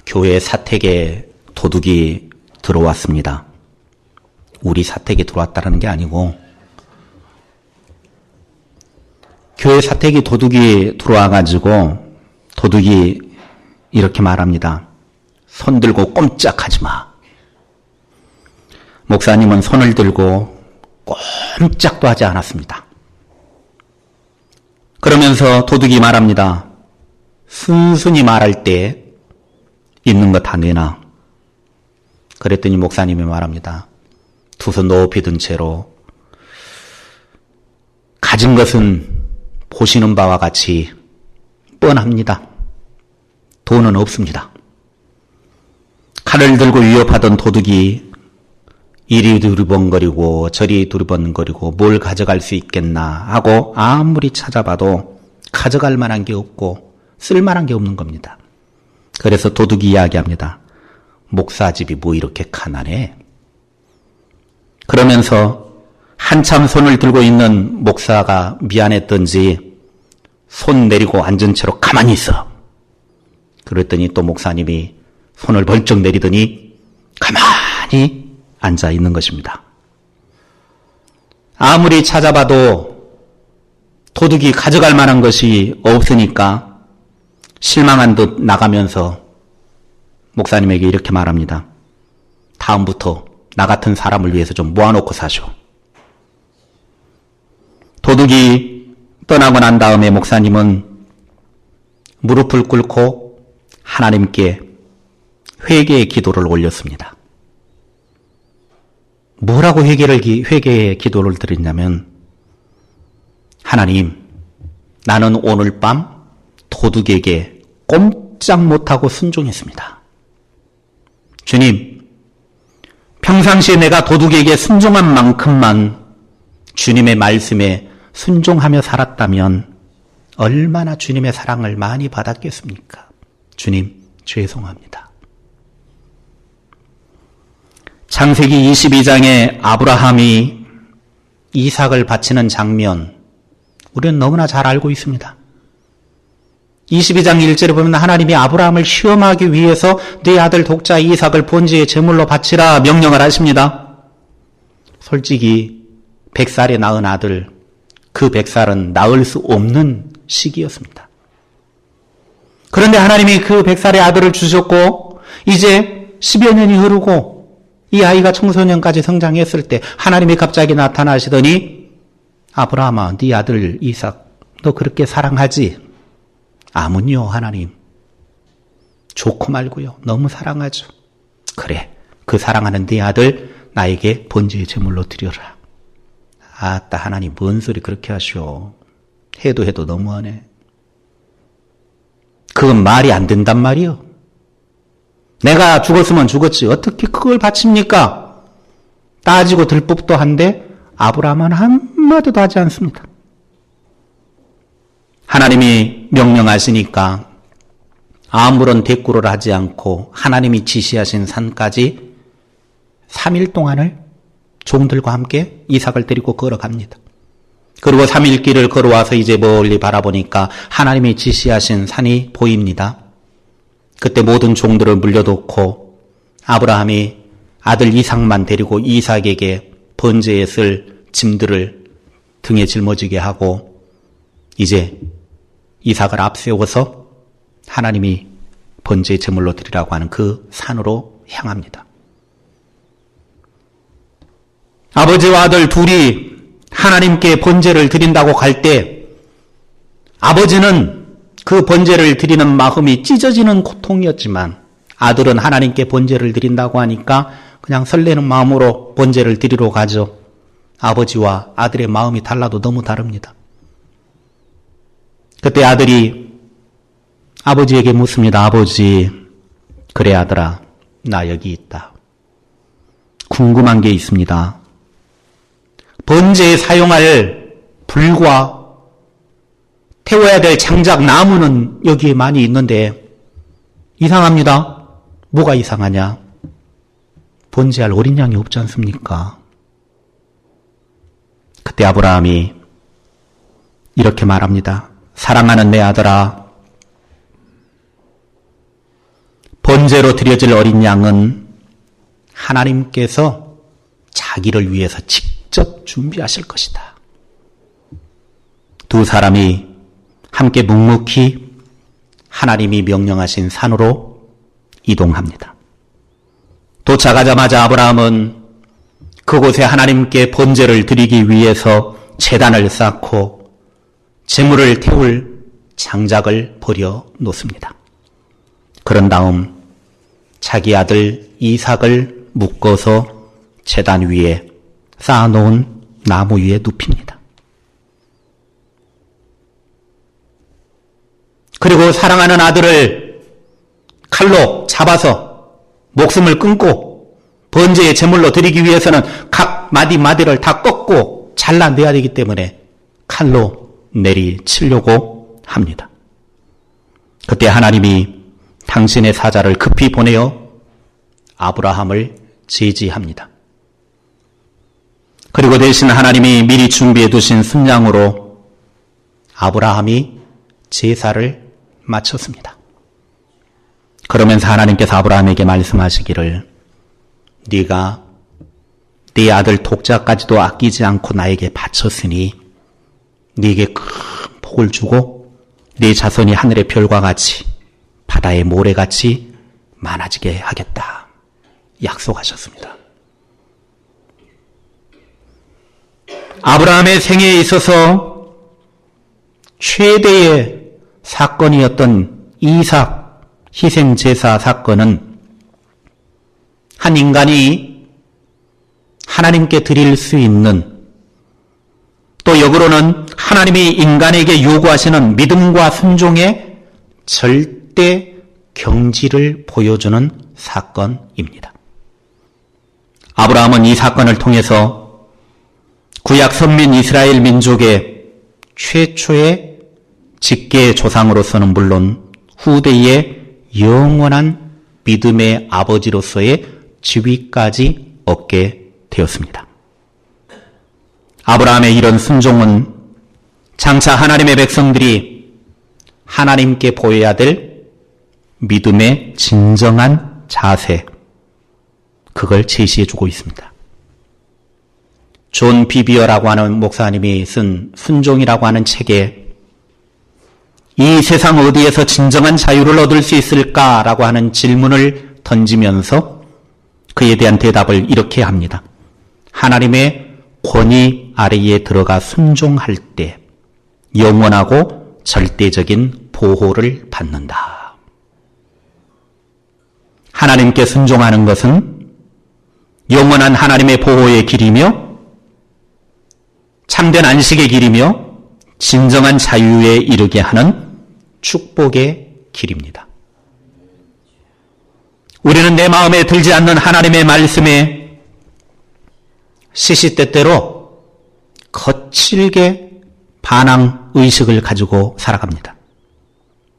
교회 사택에 도둑이 들어왔습니다. 우리 사택에 들어왔다는 게 아니고 교회 사택에 도둑이 들어와가지고 도둑이 이렇게 말합니다. 손 들고 꼼짝하지 마. 목사님은 손을 들고 꼼짝도 하지 않았습니다. 그러면서 도둑이 말합니다. 순순히 말할 때 있는 거 다 내놔. 그랬더니 목사님이 말합니다. 두 손 높이 든 채로 가진 것은 보시는 바와 같이 뻔합니다. 돈은 없습니다. 칼을 들고 위협하던 도둑이 이리 두리번거리고 저리 두리번거리고 뭘 가져갈 수 있겠나 하고 아무리 찾아봐도 가져갈 만한 게 없고 쓸 만한 게 없는 겁니다. 그래서 도둑이 이야기합니다. 목사집이 뭐 이렇게 가난해? 그러면서 한참 손을 들고 있는 목사가 미안했던지 손 내리고 앉은 채로 가만히 있어. 그랬더니 또 목사님이 손을 벌쩍 내리더니 가만히 앉아 있는 것입니다. 아무리 찾아봐도 도둑이 가져갈 만한 것이 없으니까 실망한 듯 나가면서 목사님에게 이렇게 말합니다. 다음부터 나 같은 사람을 위해서 좀 모아놓고 사쇼. 도둑이 떠나고 난 다음에 목사님은 무릎을 꿇고 하나님께 회개의 기도를 올렸습니다. 뭐라고 회개의 기도를 드렸냐면, 하나님, 나는 오늘 밤 도둑에게 꼼짝 못하고 순종했습니다. 주님, 평상시에 내가 도둑에게 순종한 만큼만 주님의 말씀에 순종하며 살았다면 얼마나 주님의 사랑을 많이 받았겠습니까? 주님, 죄송합니다. 창세기 22장에 아브라함이 이삭을 바치는 장면, 우리는 너무나 잘 알고 있습니다. 22장 1절에 보면 하나님이 아브라함을 시험하기 위해서 네 아들 독자 이삭을 번제의 제물로 바치라 명령을 하십니다. 솔직히 100살에 낳은 아들, 그 100살은 낳을 수 없는 시기였습니다. 그런데 하나님이 그 100살의 아들을 주셨고 이제 10여 년이 흐르고 이 아이가 청소년까지 성장했을 때 하나님이 갑자기 나타나시더니 아브라함아, 네 아들 이삭 너 그렇게 사랑하지? 아문요 하나님. 좋고 말고요. 너무 사랑하죠. 그래, 그 사랑하는 네 아들 나에게 번제의 제물로 드려라. 아따 하나님 뭔 소리 그렇게 하시오. 해도 너무하네. 그건 말이 안 된단 말이요. 내가 죽었으면 죽었지 어떻게 그걸 바칩니까? 따지고 들 법도 한데 아브라함은 한마디도 하지 않습니다. 하나님이 명령하시니까 아무런 대꾸를 하지 않고 하나님이 지시하신 산까지 3일 동안을 종들과 함께 이삭을 데리고 걸어갑니다. 그리고 3일 길을 걸어와서 이제 멀리 바라보니까 하나님이 지시하신 산이 보입니다. 그때 모든 종들을 물려놓고 아브라함이 아들 이삭만 데리고 이삭에게 번제에 쓸 짐들을 등에 짊어지게 하고 이제 이삭을 앞세워서 하나님이 번제의 제물로 드리라고 하는 그 산으로 향합니다. 아버지와 아들 둘이 하나님께 번제를 드린다고 갈 때 아버지는 그 번제를 드리는 마음이 찢어지는 고통이었지만 아들은 하나님께 번제를 드린다고 하니까 그냥 설레는 마음으로 번제를 드리러 가죠. 아버지와 아들의 마음이 달라도 너무 다릅니다. 그때 아들이 아버지에게 묻습니다. 아버지, 그래 아들아, 나 여기 있다. 궁금한 게 있습니다. 번제에 사용할 불과 태워야 될 장작 나무는 여기에 많이 있는데 이상합니다. 뭐가 이상하냐? 번제할 어린 양이 없지 않습니까? 그때 아브라함이 이렇게 말합니다. 사랑하는 내 아들아, 번제로 드려질 어린 양은 하나님께서 자기를 위해서 직접 준비하실 것이다. 두 사람이 함께 묵묵히 하나님이 명령하신 산으로 이동합니다. 도착하자마자 아브라함은 그곳에 하나님께 번제를 드리기 위해서 제단을 쌓고 제물을 태울 장작을 버려 놓습니다. 그런 다음 자기 아들 이삭을 묶어서 제단 위에 쌓아놓은 나무 위에 눕힙니다. 그리고 사랑하는 아들을 칼로 잡아서 목숨을 끊고 번제의 제물로 드리기 위해서는 각 마디마디를 다 꺾고 잘라내야 되기 때문에 칼로 내리치려고 합니다. 그때 하나님이 당신의 사자를 급히 보내어 아브라함을 제지합니다. 그리고 대신 하나님이 미리 준비해 두신 순양으로 아브라함이 제사를 마쳤습니다. 그러면서 하나님께서 아브라함에게 말씀하시기를 네가 네 아들 독자까지도 아끼지 않고 나에게 바쳤으니 네게 큰 복을 주고 네 자손이 하늘의 별과 같이 바다의 모래같이 많아지게 하겠다 약속하셨습니다. 아브라함의 생애에 있어서 최대의 사건이었던 이삭 희생제사 사건은 한 인간이 하나님께 드릴 수 있는, 또 역으로는 하나님이 인간에게 요구하시는 믿음과 순종의 절대 경지를 보여주는 사건입니다. 아브라함은 이 사건을 통해서 구약 선민 이스라엘 민족의 최초의 직계 조상으로서는 물론 후대의 영원한 믿음의 아버지로서의 지위까지 얻게 되었습니다. 아브라함의 이런 순종은 장차 하나님의 백성들이 하나님께 보여야 될 믿음의 진정한 자세, 그걸 제시해주고 있습니다. 존 비비어라고 하는 목사님이 쓴 순종이라고 하는 책에 이 세상 어디에서 진정한 자유를 얻을 수 있을까라고 하는 질문을 던지면서 그에 대한 대답을 이렇게 합니다. 하나님의 권위 아래에 들어가 순종할 때 영원하고 절대적인 보호를 받는다. 하나님께 순종하는 것은 영원한 하나님의 보호의 길이며 참된 안식의 길이며 진정한 자유에 이르게 하는 축복의 길입니다. 우리는 내 마음에 들지 않는 하나님의 말씀에 시시때때로 거칠게 반항 의식을 가지고 살아갑니다.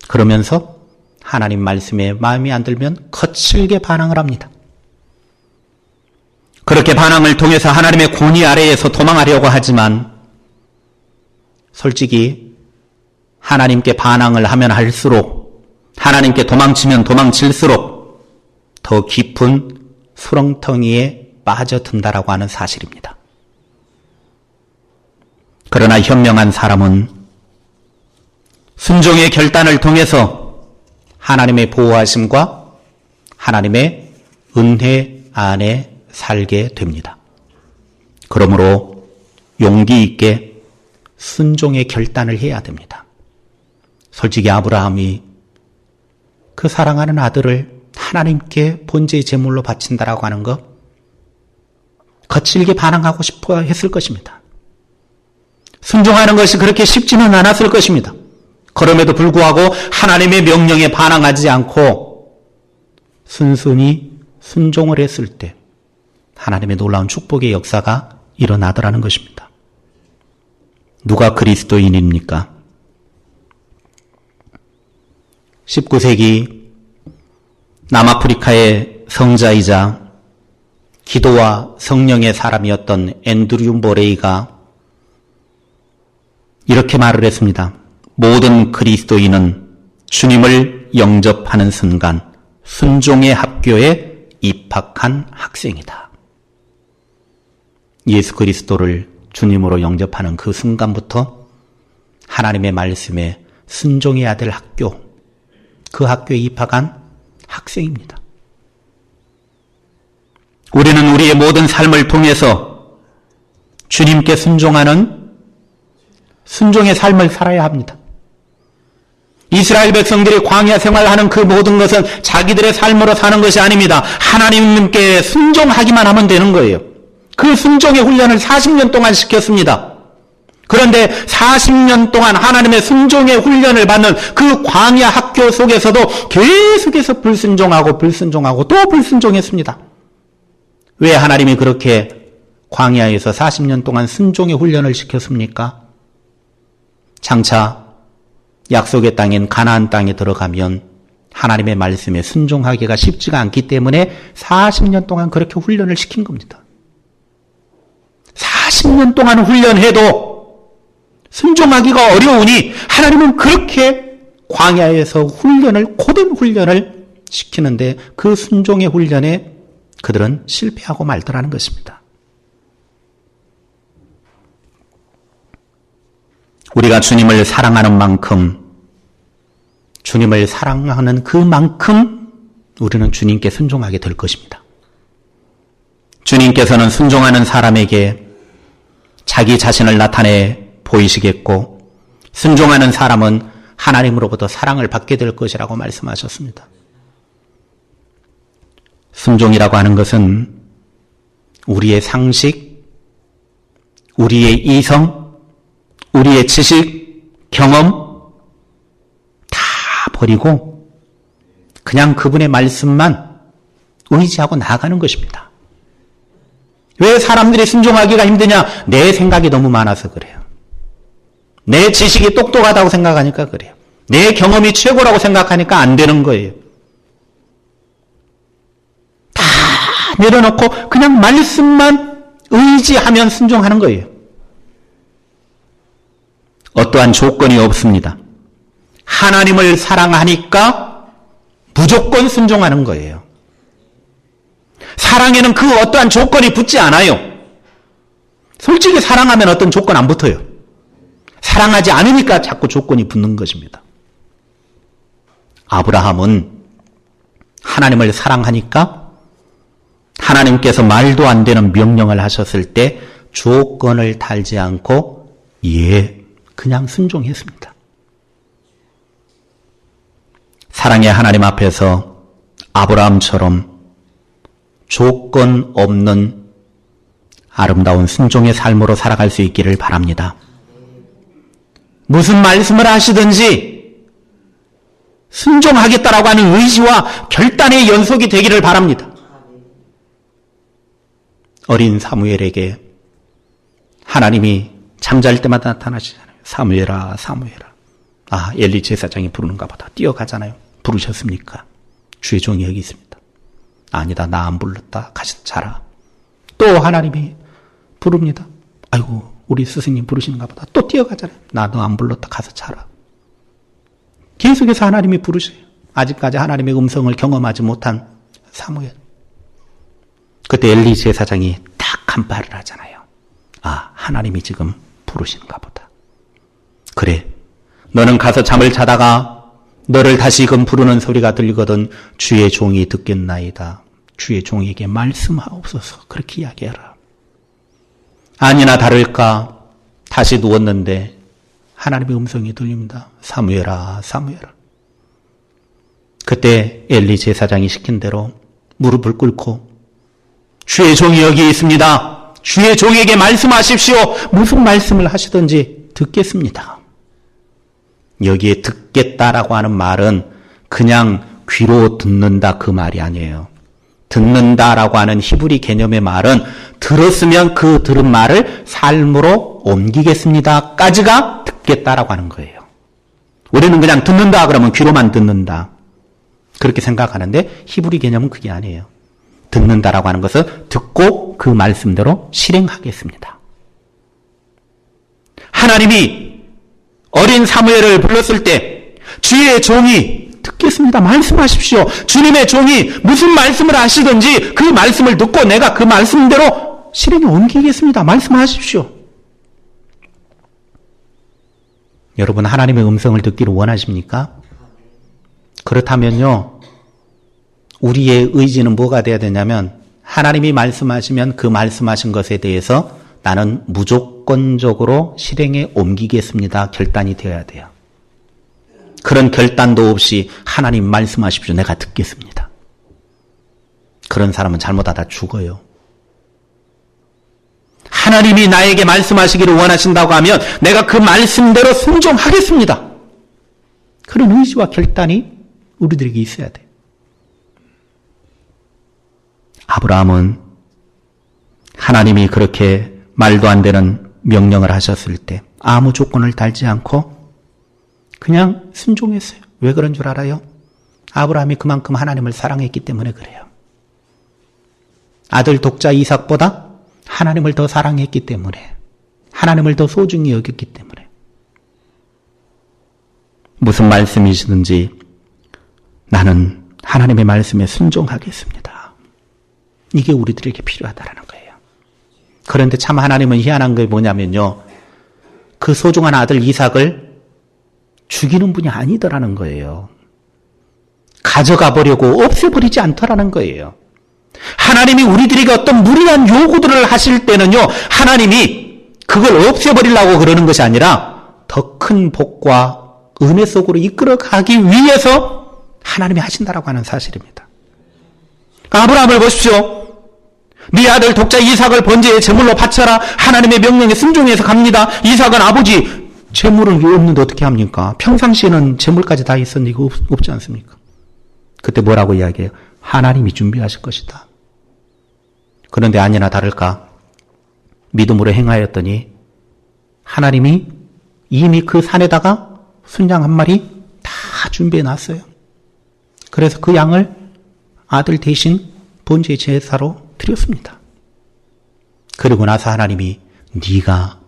그러면서 하나님 말씀에 마음이 안 들면 거칠게 반항을 합니다. 그렇게 반항을 통해서 하나님의 권위 아래에서 도망하려고 하지만 솔직히 하나님께 반항을 하면 할수록, 하나님께 도망치면 도망칠수록 더 깊은 수렁텅이에 빠져든다라고 하는 사실입니다. 그러나 현명한 사람은 순종의 결단을 통해서 하나님의 보호하심과 하나님의 은혜 안에 살게 됩니다. 그러므로 용기 있게 순종의 결단을 해야 됩니다. 솔직히 아브라함이 그 사랑하는 아들을 하나님께 번제의 제물로 바친다라고 하는 것, 거칠게 반항하고 싶어 했을 것입니다. 순종하는 것이 그렇게 쉽지는 않았을 것입니다. 그럼에도 불구하고 하나님의 명령에 반항하지 않고 순순히 순종을 했을 때 하나님의 놀라운 축복의 역사가 일어나더라는 것입니다. 누가 그리스도인입니까? 19세기 남아프리카의 성자이자 기도와 성령의 사람이었던 앤드류 모레이가 이렇게 말을 했습니다. 모든 그리스도인은 주님을 영접하는 순간 순종의 학교에 입학한 학생이다. 예수 그리스도를 주님으로 영접하는 그 순간부터 하나님의 말씀에 순종해야 될 학교, 그 학교에 입학한 학생입니다. 우리는 우리의 모든 삶을 통해서 주님께 순종하는 순종의 삶을 살아야 합니다. 이스라엘 백성들이 광야 생활하는 그 모든 것은 자기들의 삶으로 사는 것이 아닙니다. 하나님께 순종하기만 하면 되는 거예요. 그 순종의 훈련을 40년 동안 시켰습니다. 그런데 40년 동안 하나님의 순종의 훈련을 받는 그 광야 학교 속에서도 계속해서 불순종하고 또 불순종했습니다. 왜 하나님이 그렇게 광야에서 40년 동안 순종의 훈련을 시켰습니까? 장차 약속의 땅인 가나안 땅에 들어가면 하나님의 말씀에 순종하기가 쉽지가 않기 때문에 40년 동안 그렇게 훈련을 시킨 겁니다. 40년 동안 훈련해도 순종하기가 어려우니 하나님은 그렇게 광야에서 고된 훈련을 시키는데 그 순종의 훈련에 그들은 실패하고 말더라는 것입니다. 우리가 주님을 사랑하는 만큼, 주님을 사랑하는 그만큼 우리는 주님께 순종하게 될 것입니다. 주님께서는 순종하는 사람에게 자기 자신을 나타내 보이시겠고, 순종하는 사람은 하나님으로부터 사랑을 받게 될 것이라고 말씀하셨습니다. 순종이라고 하는 것은 우리의 상식, 우리의 이성, 우리의 지식, 경험 다 버리고 그냥 그분의 말씀만 의지하고 나아가는 것입니다. 왜 사람들이 순종하기가 힘드냐? 내 생각이 너무 많아서 그래요. 내 지식이 똑똑하다고 생각하니까 그래요. 내 경험이 최고라고 생각하니까 안 되는 거예요. 다 내려놓고 그냥 말씀만 의지하면 순종하는 거예요. 어떠한 조건이 없습니다. 하나님을 사랑하니까 무조건 순종하는 거예요. 사랑에는 그 어떠한 조건이 붙지 않아요. 솔직히 사랑하면 어떤 조건 안 붙어요. 사랑하지 않으니까 자꾸 조건이 붙는 것입니다. 아브라함은 하나님을 사랑하니까 하나님께서 말도 안 되는 명령을 하셨을 때 조건을 달지 않고 그냥 순종했습니다. 사랑의 하나님 앞에서 아브라함처럼 조건 없는 아름다운 순종의 삶으로 살아갈 수 있기를 바랍니다. 무슨 말씀을 하시든지 순종하겠다라고 하는 의지와 결단의 연속이 되기를 바랍니다. 어린 사무엘에게 하나님이 잠잘 때마다 나타나시잖아요. 사무엘아, 사무엘아. 엘리 제사장이 부르는가 보다. 뛰어가잖아요. 부르셨습니까? 주의 종이 여기 있습니다. 아니다, 나 안 불렀다. 가서 자라. 또 하나님이 부릅니다. 아이고, 우리 스승님 부르시는가 보다. 또 뛰어가잖아요. 나 너 안 불렀다. 가서 자라. 계속해서 하나님이 부르셔요. 아직까지 하나님의 음성을 경험하지 못한 사무엘. 그때 엘리 제사장이 딱 간파를 하잖아요. 하나님이 지금 부르시는가 보다. 그래, 너는 가서 잠을 자다가 너를 다시금 부르는 소리가 들리거든 주의 종이 듣겠나이다. 주의 종에게 말씀하옵소서. 그렇게 이야기해라. 아니나 다를까 다시 누웠는데 하나님의 음성이 들립니다. 사무엘아, 사무엘아. 그때 엘리 제사장이 시킨 대로 무릎을 꿇고 주의 종이 여기 있습니다. 주의 종에게 말씀하십시오. 무슨 말씀을 하시든지 듣겠습니다. 여기에 듣겠다라고 하는 말은 그냥 귀로 듣는다 그 말이 아니에요. 듣는다라고 하는 히브리 개념의 말은 들었으면 그 들은 말을 삶으로 옮기겠습니다까지가 듣겠다라고 하는 거예요. 우리는 그냥 듣는다 그러면 귀로만 듣는다 그렇게 생각하는데 히브리 개념은 그게 아니에요. 듣는다라고 하는 것은 듣고 그 말씀대로 실행하겠습니다. 하나님이 어린 사무엘을 불렀을 때 주의 종이 듣겠습니다. 말씀하십시오. 주님의 종이 무슨 말씀을 하시든지 그 말씀을 듣고 내가 그 말씀대로 실행에 옮기겠습니다. 말씀하십시오. 여러분, 하나님의 음성을 듣기를 원하십니까? 그렇다면요, 우리의 의지는 뭐가 돼야 되냐면, 하나님이 말씀하시면 그 말씀하신 것에 대해서 나는 무조건적으로 실행에 옮기겠습니다. 결단이 되어야 돼요. 그런 결단도 없이 하나님 말씀하십시오. 내가 듣겠습니다. 그런 사람은 잘못하다 죽어요. 하나님이 나에게 말씀하시기를 원하신다고 하면 내가 그 말씀대로 순종하겠습니다. 그런 의지와 결단이 우리들에게 있어야 돼요. 아브라함은 하나님이 그렇게 말도 안 되는 명령을 하셨을 때 아무 조건을 달지 않고 그냥 순종했어요. 왜 그런 줄 알아요? 아브라함이 그만큼 하나님을 사랑했기 때문에 그래요. 아들 독자 이삭보다 하나님을 더 사랑했기 때문에, 하나님을 더 소중히 여겼기 때문에. 무슨 말씀이시든지 나는 하나님의 말씀에 순종하겠습니다. 이게 우리들에게 필요하다라는 거예요. 그런데 참 하나님은 희한한 게 뭐냐면요, 그 소중한 아들 이삭을 죽이는 분이 아니더라는 거예요. 가져가 보려고 없애버리지 않더라는 거예요. 하나님이 우리들에게 어떤 무리한 요구들을 하실 때는요, 하나님이 그걸 없애버리려고 그러는 것이 아니라 더 큰 복과 은혜 속으로 이끌어가기 위해서 하나님이 하신다라고 하는 사실입니다. 아브라함을 보십시오. 네 아들 독자 이삭을 번제의 제물로 바쳐라. 하나님의 명령에 순종해서 갑니다. 이삭은 아버지 제물은 없는데 어떻게 합니까? 평상시에는 제물까지 다 있었는데 이거 없지 않습니까? 그때 뭐라고 이야기해요? 하나님이 준비하실 것이다. 그런데 아니나 다를까 믿음으로 행하였더니 하나님이 이미 그 산에다가 순양 한 마리 다 준비해 놨어요. 그래서 그 양을 아들 대신 번제의 제사로 드렸습니다. 그리고 나서 하나님이 네가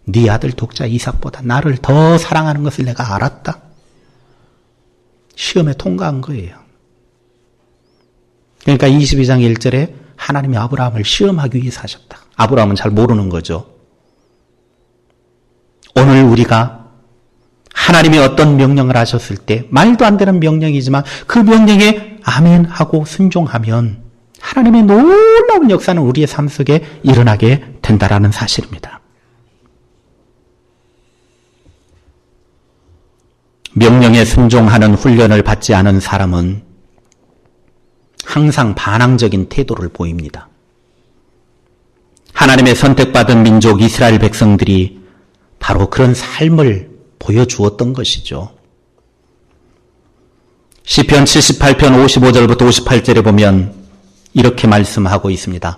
네 아들 독자 이삭보다 나를 더 사랑하는 것을 내가 알았다. 시험에 통과한 거예요. 그러니까 22장 1절에 하나님이 아브라함을 시험하기 위해서 하셨다. 아브라함은 잘 모르는 거죠. 오늘 우리가 하나님이 어떤 명령을 하셨을 때 말도 안 되는 명령이지만 그 명령에 아멘 하고 순종하면 하나님의 놀라운 역사는 우리의 삶 속에 일어나게 된다라는 사실입니다. 명령에 순종하는 훈련을 받지 않은 사람은 항상 반항적인 태도를 보입니다. 하나님의 선택받은 민족 이스라엘 백성들이 바로 그런 삶을 보여주었던 것이죠. 시편 78편 55절부터 58절에 보면 이렇게 말씀하고 있습니다.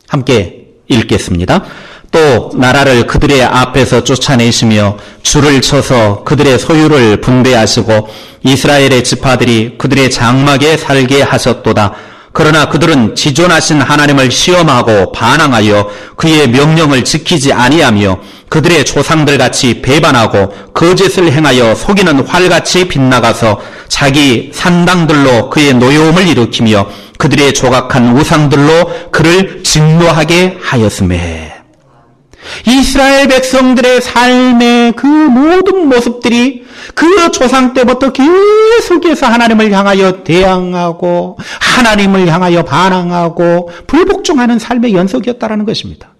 함께 읽겠습니다. 또 나라를 그들의 앞에서 쫓아내시며 줄을 쳐서 그들의 소유를 분배하시고 이스라엘의 지파들이 그들의 장막에 살게 하셨도다. 그러나 그들은 지존하신 하나님을 시험하고 반항하여 그의 명령을 지키지 아니하며 그들의 조상들같이 배반하고 거짓을 행하여 속이는 활같이 빗나가서 자기 산당들로 그의 노여움을 일으키며 그들의 조각한 우상들로 그를 진노하게 하였으매. 이스라엘 백성들의 삶의 그 모든 모습들이 그 조상 때부터 계속해서 하나님을 향하여 대항하고 하나님을 향하여 반항하고 불복종하는 삶의 연속이었다라는 것입니다.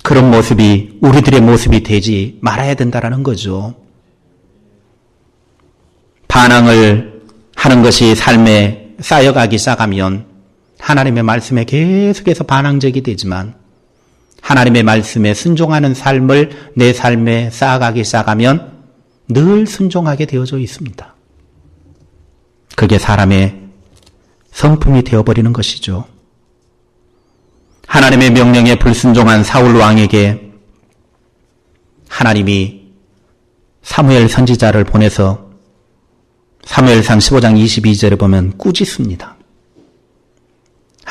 그런 모습이 우리들의 모습이 되지 말아야 된다라는 거죠. 반항을 하는 것이 삶에 쌓여가기 시작하면 하나님의 말씀에 계속해서 반항적이 되지만 하나님의 말씀에 순종하는 삶을 내 삶에 쌓아가기 시작하면 늘 순종하게 되어져 있습니다. 그게 사람의 성품이 되어버리는 것이죠. 하나님의 명령에 불순종한 사울 왕에게 하나님이 사무엘 선지자를 보내서 사무엘상 15장 22절에 보면 꾸짖습니다.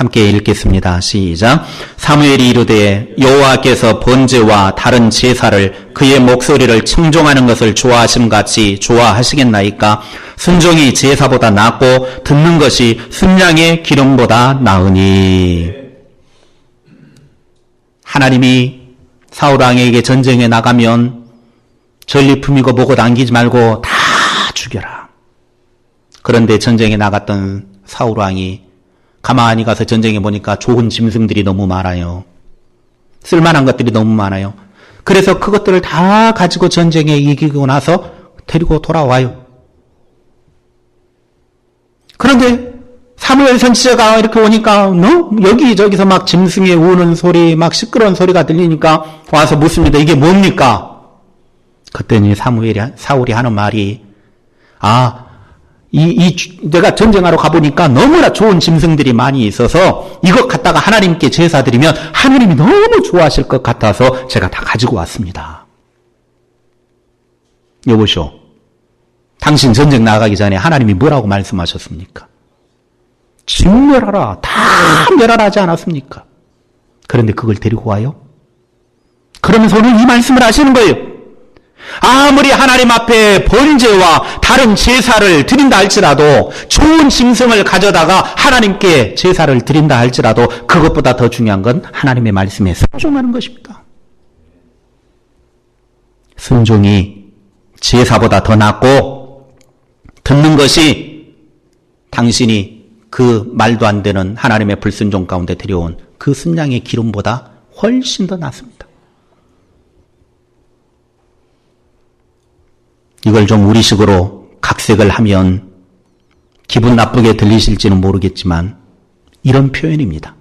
함께 읽겠습니다. 시작. 사무엘이 이르되 여호와께서 번제와 다른 제사를 그의 목소리를 청종하는 것을 좋아하심같이 좋아하시겠나이까? 순종이 제사보다 낫고 듣는 것이 순양의 기름보다 나으니. 하나님이 사울왕에게 전쟁에 나가면 전리품이고 뭐고 남기지 말고 다 죽여라. 그런데 전쟁에 나갔던 사울왕이 가만히 가서 전쟁에 보니까 좋은 짐승들이 너무 많아요. 쓸만한 것들이 너무 많아요. 그래서 그것들을 다 가지고 전쟁에 이기고 나서 데리고 돌아와요. 그런데 사무엘 선지자가 이렇게 오니까 여기저기서 막 짐승이 우는 소리, 막 시끄러운 소리가 들리니까 와서 묻습니다. 이게 뭡니까? 그랬더니 사울이 하는 말이 내가 전쟁하러 가보니까 너무나 좋은 짐승들이 많이 있어서 이것 갖다가 하나님께 제사 드리면 하나님이 너무 좋아하실 것 같아서 제가 다 가지고 왔습니다. 여보시오. 당신 전쟁 나가기 전에 하나님이 뭐라고 말씀하셨습니까? 진멸하라. 다 멸하라지 않았습니까? 그런데 그걸 데리고 와요? 그러면서 오늘 이 말씀을 하시는 거예요. 아무리 하나님 앞에 번제와 다른 제사를 드린다 할지라도 좋은 짐승을 가져다가 하나님께 제사를 드린다 할지라도 그것보다 더 중요한 건 하나님의 말씀에 순종하는 것입니다. 순종이 제사보다 더 낫고 듣는 것이 당신이 그 말도 안 되는 하나님의 불순종 가운데 들여온 그 순양의 기름보다 훨씬 더 낫습니다. 이걸 좀 우리식으로 각색을 하면 기분 나쁘게 들리실지는 모르겠지만 이런 표현입니다.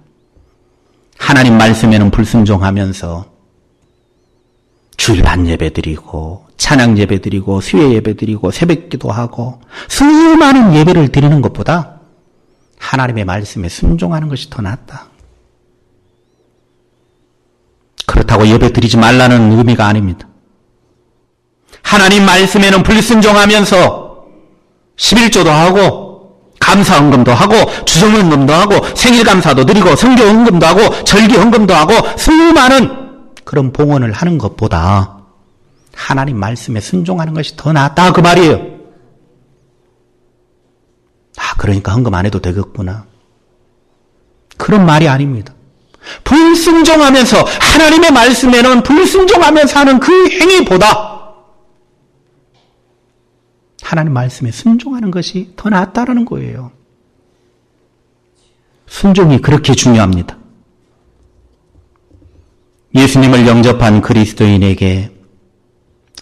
하나님 말씀에는 불순종하면서 주일 반 예배 드리고 찬양 예배 드리고 수요 예배 드리고 새벽 기도하고 수많은 예배를 드리는 것보다 하나님의 말씀에 순종하는 것이 더 낫다. 그렇다고 예배 드리지 말라는 의미가 아닙니다. 하나님 말씀에는 불순종하면서 11조도 하고 감사헌금도 하고 주정헌금도 하고 생일감사도 드리고 성교헌금도 하고 절기헌금도 하고 수많은 그런 봉헌을 하는 것보다 하나님 말씀에 순종하는 것이 더 낫다 그 말이에요. 그러니까 헌금 안 해도 되겠구나. 그런 말이 아닙니다. 불순종하면서 하나님의 말씀에는 불순종하면서 하는 그 행위보다 하나님 말씀에 순종하는 것이 더 낫다라는 거예요. 순종이 그렇게 중요합니다. 예수님을 영접한 그리스도인에게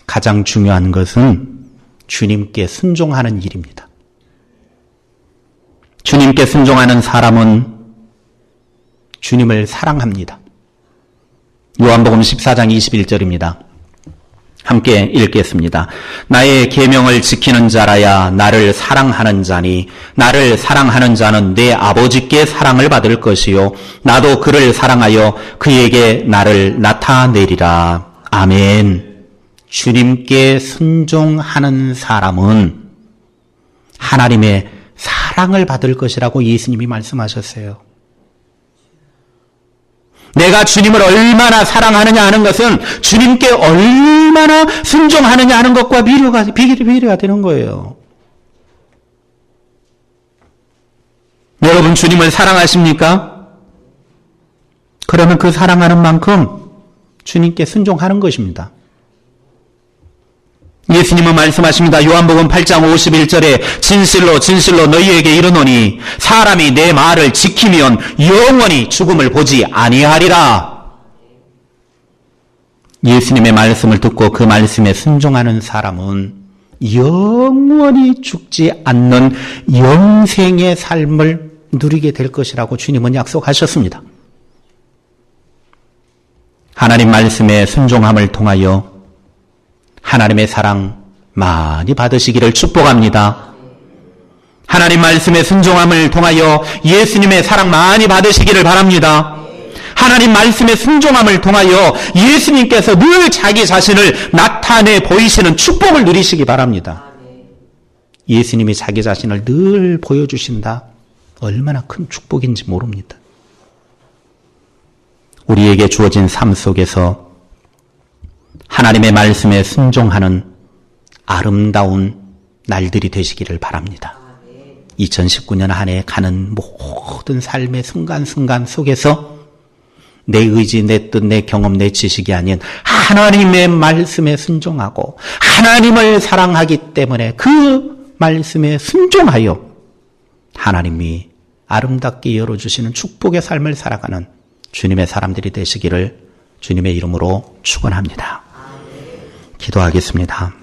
가장 중요한 것은 주님께 순종하는 일입니다. 주님께 순종하는 사람은 주님을 사랑합니다. 요한복음 14장 21절입니다. 함께 읽겠습니다. 나의 계명을 지키는 자라야 나를 사랑하는 자니 나를 사랑하는 자는 내 아버지께 사랑을 받을 것이요 나도 그를 사랑하여 그에게 나를 나타내리라. 아멘. 주님께 순종하는 사람은 하나님의 사랑을 받을 것이라고 예수님이 말씀하셨어요. 내가 주님을 얼마나 사랑하느냐 하는 것은 주님께 얼마나 순종하느냐 하는 것과 비례가 되는 거예요. 여러분 주님을 사랑하십니까? 그러면 그 사랑하는 만큼 주님께 순종하는 것입니다. 예수님은 말씀하십니다. 요한복음 8장 51절에 진실로 진실로 너희에게 이르노니 사람이 내 말을 지키면 영원히 죽음을 보지 아니하리라. 예수님의 말씀을 듣고 그 말씀에 순종하는 사람은 영원히 죽지 않는 영생의 삶을 누리게 될 것이라고 주님은 약속하셨습니다. 하나님 말씀에 순종함을 통하여 하나님의 사랑 많이 받으시기를 축복합니다. 하나님 말씀에 순종함을 통하여 예수님의 사랑 많이 받으시기를 바랍니다. 하나님 말씀에 순종함을 통하여 예수님께서 늘 자기 자신을 나타내 보이시는 축복을 누리시기 바랍니다. 예수님이 자기 자신을 늘 보여주신다. 얼마나 큰 축복인지 모릅니다. 우리에게 주어진 삶 속에서 하나님의 말씀에 순종하는 아름다운 날들이 되시기를 바랍니다. 2019년 한 해 가는 모든 삶의 순간순간 속에서 내 의지, 내 뜻, 내 경험, 내 지식이 아닌 하나님의 말씀에 순종하고 하나님을 사랑하기 때문에 그 말씀에 순종하여 하나님이 아름답게 열어주시는 축복의 삶을 살아가는 주님의 사람들이 되시기를 주님의 이름으로 축원합니다. 기도하겠습니다.